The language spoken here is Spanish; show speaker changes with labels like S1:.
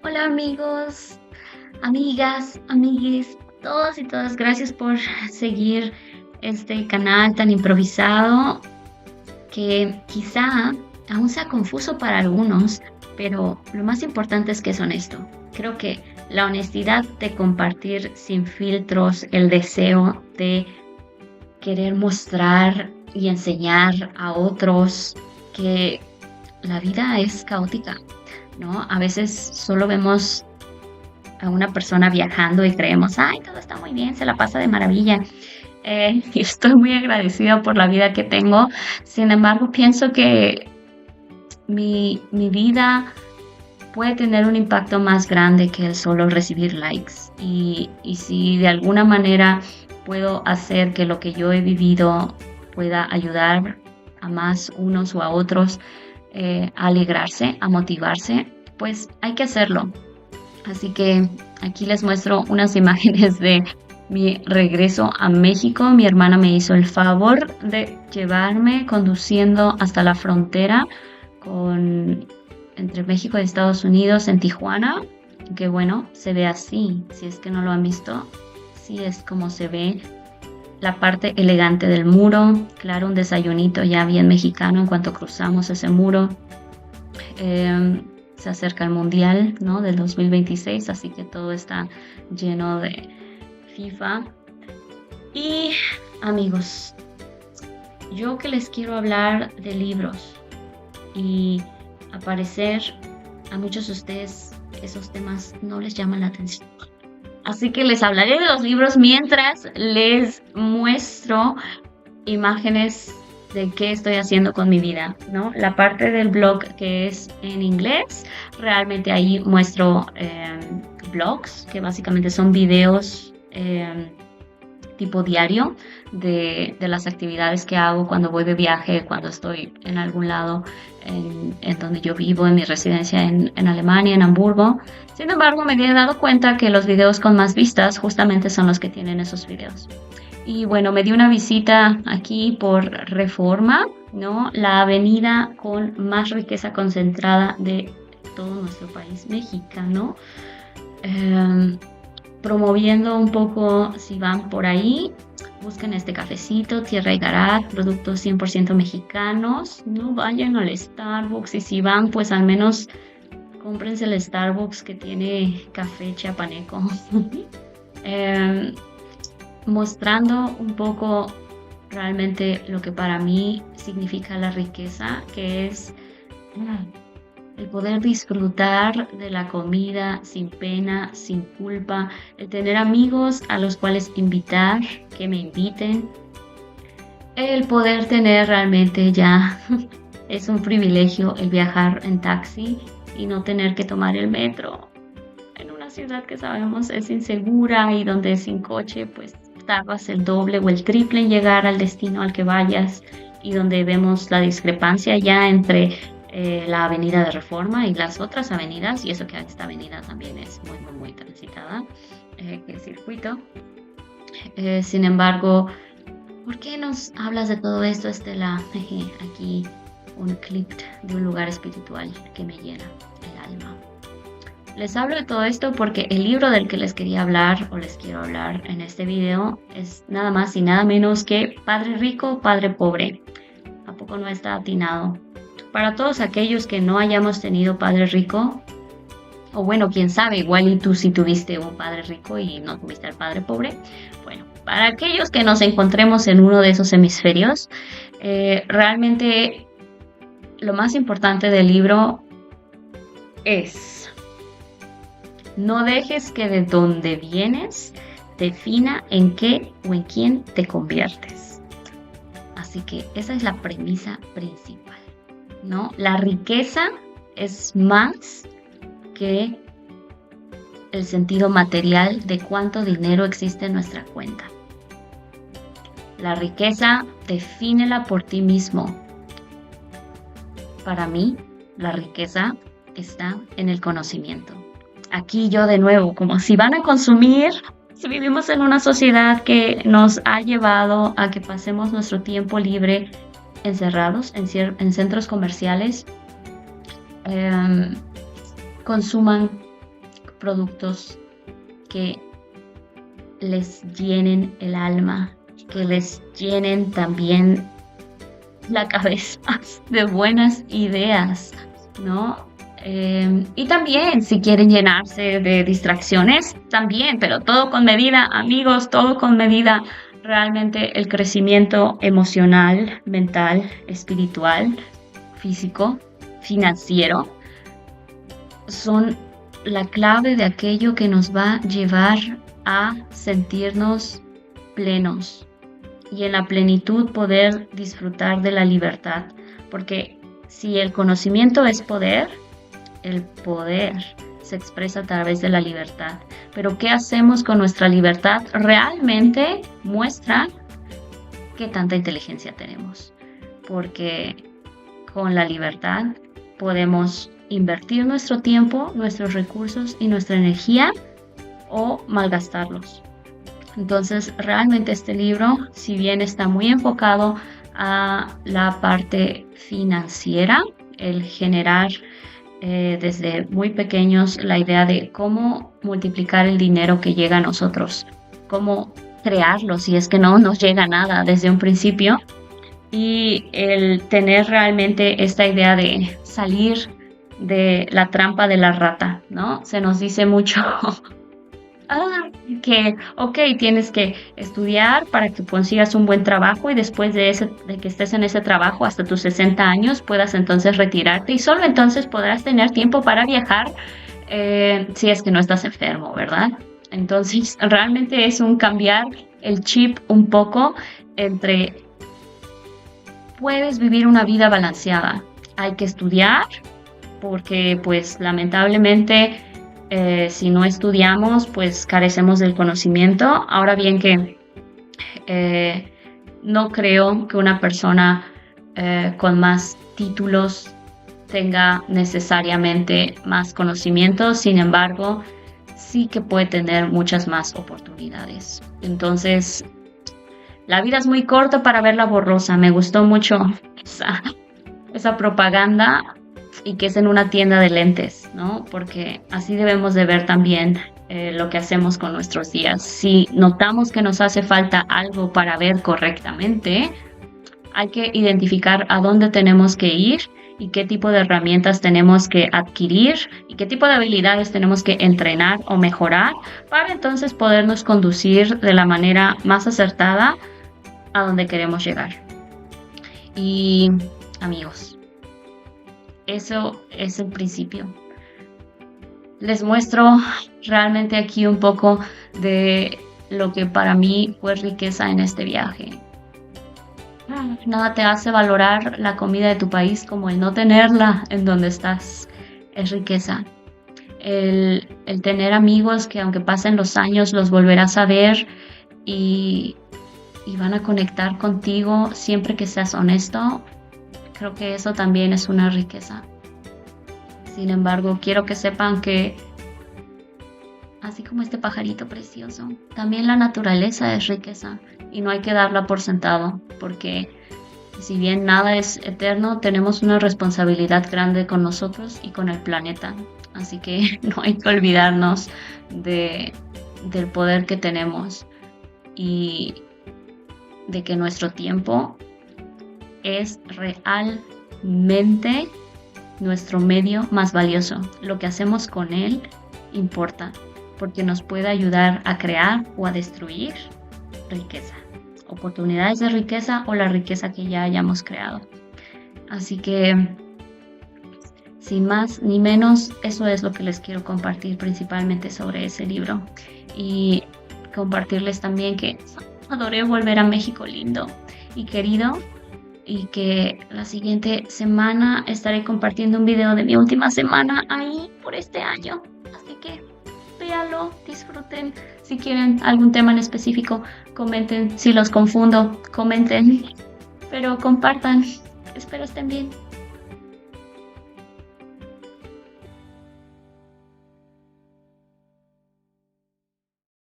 S1: Hola amigos, amigas, amigues, todos y todas, gracias por seguir este canal tan improvisado que quizá aún sea confuso para algunos, pero lo más importante es que es honesto. Creo que la honestidad de compartir sin filtros, el deseo de querer mostrar y enseñar a otros que la vida es caótica, ¿no? A veces solo vemos a una persona viajando y creemos, ay, todo está muy bien, se la pasa de maravilla. Y estoy muy agradecida por la vida que tengo. Sin embargo, pienso que mi vida puede tener un impacto más grande que el solo recibir likes. Y si de alguna manera puedo hacer que lo que yo he vivido pueda ayudar a más unos o a otros a alegrarse, a motivarse, pues hay que hacerlo. Así que aquí les muestro unas imágenes de mi regreso a México. Mi hermana me hizo el favor de llevarme conduciendo hasta la frontera con, entre México y Estados Unidos en Tijuana. Que bueno, se ve así. Si es que no lo han visto, sí es como se ve la parte elegante del muro. Claro, un desayunito ya bien mexicano en cuanto cruzamos ese muro. Se acerca el Mundial, ¿no? Del 2026, así que todo está lleno de FIFA. Y amigos, yo que les quiero hablar de libros y al parecer a muchos de ustedes esos temas no les llaman la atención. Así que les hablaré de los libros mientras les muestro imágenes de qué estoy haciendo con mi vida, ¿no? La parte del blog que es en inglés, realmente ahí muestro blogs, que básicamente son videos tipo diario de las actividades que hago cuando voy de viaje, cuando estoy en algún lado en donde yo vivo, en mi residencia en Alemania, en Hamburgo. Sin embargo, me he dado cuenta que los videos con más vistas justamente son los que tienen esos videos. Y bueno, me di una visita aquí por Reforma, ¿no? La avenida con más riqueza concentrada de todo nuestro país mexicano. Promoviendo un poco, si van por ahí, busquen este cafecito, Tierra y Garat, productos 100% mexicanos. No vayan al Starbucks y si van, pues al menos cómprense el Starbucks que tiene café chiapaneco. Mostrando un poco realmente lo que para mí significa la riqueza, que es el poder disfrutar de la comida sin pena, sin culpa, el tener amigos a los cuales invitar, que me inviten, el poder tener realmente ya es un privilegio el viajar en taxi y no tener que tomar el metro en una ciudad que sabemos es insegura y donde sin coche pues tardas el doble o el triple en llegar al destino al que vayas y donde vemos la discrepancia ya entre la avenida de Reforma y las otras avenidas, y eso que esta avenida también es muy transitada, que el circuito. Sin embargo, ¿por qué nos hablas de todo esto, Estela? Aquí un clip de un lugar espiritual que me llena el alma. Les hablo de todo esto porque el libro del que les quería hablar o les quiero hablar en este video es nada más y nada menos que Padre Rico, Padre Pobre. ¿A poco no está atinado? Para todos aquellos que no hayamos tenido Padre Rico, o bueno, quién sabe, igual y tú sí tuviste un Padre Rico y no tuviste al Padre Pobre. Bueno, para aquellos que nos encontremos en uno de esos hemisferios, realmente lo más importante del libro es: no dejes que de donde vienes defina en qué o en quién te conviertes. Así que esa es la premisa principal, ¿no? La riqueza es más que el sentido material de cuánto dinero existe en nuestra cuenta. La riqueza, defínela por ti mismo. Para mí, la riqueza está en el conocimiento. Aquí yo de nuevo, como si van a consumir, si vivimos en una sociedad que nos ha llevado a que pasemos nuestro tiempo libre encerrados en centros comerciales, consuman productos que les llenen el alma, que les llenen también la cabeza de buenas ideas, ¿no? Y también si quieren llenarse de distracciones, también, pero todo con medida, amigos, todo con medida. Realmente el crecimiento emocional, mental, espiritual, físico, financiero, son la clave de aquello que nos va a llevar a sentirnos plenos y en la plenitud poder disfrutar de la libertad. Porque si el conocimiento es poder, el poder se expresa a través de la libertad. Pero ¿qué hacemos con nuestra libertad? Realmente muestra qué tanta inteligencia tenemos. Porque con la libertad podemos invertir nuestro tiempo, nuestros recursos y nuestra energía o malgastarlos. Entonces, realmente este libro, si bien está muy enfocado a la parte financiera, el generar desde muy pequeños la idea de cómo multiplicar el dinero que llega a nosotros, cómo crearlo si es que no nos llega nada desde un principio, y el tener realmente esta idea de salir de la trampa de la rata, ¿no? Se nos dice mucho que, ok, tienes que estudiar para que consigas un buen trabajo y después de que estés en ese trabajo hasta tus 60 años puedas entonces retirarte y solo entonces podrás tener tiempo para viajar si es que no estás enfermo, ¿verdad? Entonces, realmente es un cambiar el chip un poco entre puedes vivir una vida balanceada. Hay que estudiar porque pues lamentablemente si no estudiamos, pues carecemos del conocimiento. Ahora bien que no creo que una persona con más títulos tenga necesariamente más conocimiento, sin embargo, sí que puede tener muchas más oportunidades. Entonces, la vida es muy corta para verla borrosa. Me gustó mucho esa propaganda y que es en una tienda de lentes, ¿no? Porque así debemos de ver también lo que hacemos con nuestros días. Si notamos que nos hace falta algo para ver correctamente, hay que identificar a dónde tenemos que ir y qué tipo de herramientas tenemos que adquirir y qué tipo de habilidades tenemos que entrenar o mejorar para entonces podernos conducir de la manera más acertada a donde queremos llegar. Y amigos, eso es el principio. Les muestro realmente aquí un poco de lo que para mí fue riqueza en este viaje. Nada te hace valorar la comida de tu país como el no tenerla en donde estás. Es riqueza. El tener amigos que aunque pasen los años los volverás a ver y van a conectar contigo siempre que seas honesto. Creo que eso también es una riqueza. Sin embargo, quiero que sepan que, así como este pajarito precioso, también la naturaleza es riqueza y no hay que darla por sentado, porque si bien nada es eterno, tenemos una responsabilidad grande con nosotros y con el planeta. Así que no hay que olvidarnos del poder que tenemos y de que nuestro tiempo es realmente nuestro medio más valioso. Lo que hacemos con él importa, porque nos puede ayudar a crear o a destruir riqueza, oportunidades de riqueza o la riqueza que ya hayamos creado. Así que, sin más ni menos, eso es lo que les quiero compartir principalmente sobre ese libro. Y compartirles también que adoré volver a México lindo y querido, y que la siguiente semana estaré compartiendo un video de mi última semana ahí por este año. Así que véanlo, disfruten. Si quieren algún tema en específico, comenten. Si los confundo, comenten. Pero compartan. Espero estén bien.